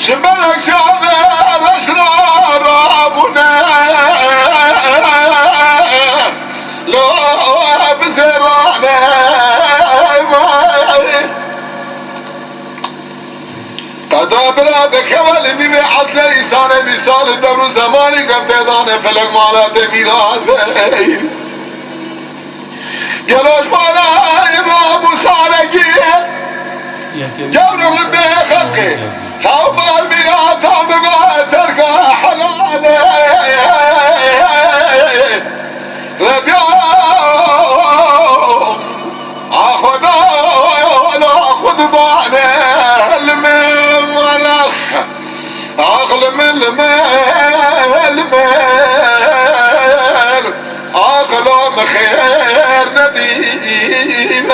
شبلك شابر أشرار أبونا لو بزرعنا قدابنا بكمال ميمي عزل إنسان مثال دور زماني قبضان فلق مالا بميراثي يلوش مالا إمام مسالكي جورهم بخلقي حوض الميراث بما ترقى حلالي ربيع أخذ ضعنا الملخ أغل من المال أغل خير نديم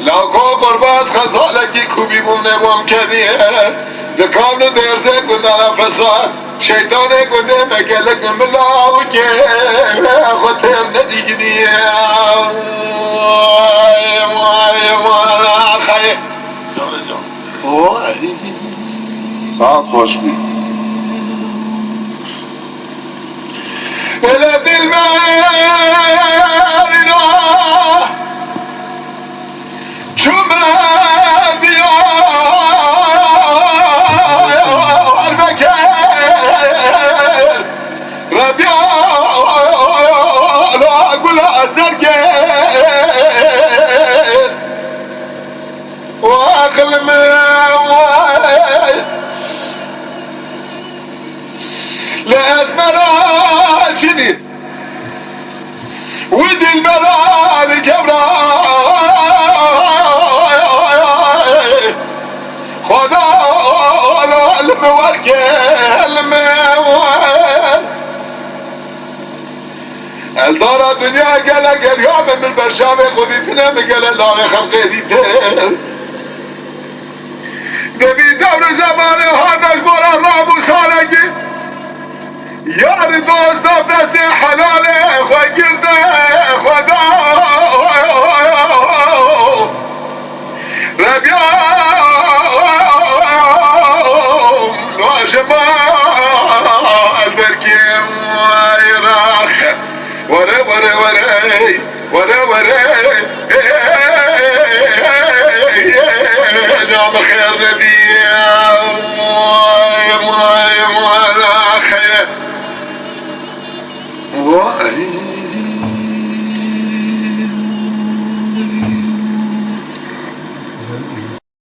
لو كبر بس خزالك كوبي بوم كذيه ذكرنا درسك بدنا فساد شيطانك بده مكلك ملاوك خطر نديك دي واي خير واي خوش بي ولا بالمال واقل لأزمنا شني ودي المرال كبرى خدا المورك الموال الدار الدنيا قالك اليوم من برشامي خذيتنا قال الله خلقي ديتين نبي دور زمان هذا البر الراب وصالك يا دوست دست حلاله وقرده خدا ربيع وجمال بركيم ويراخ ورا ورا ورا ورا ورا نعم خير نبي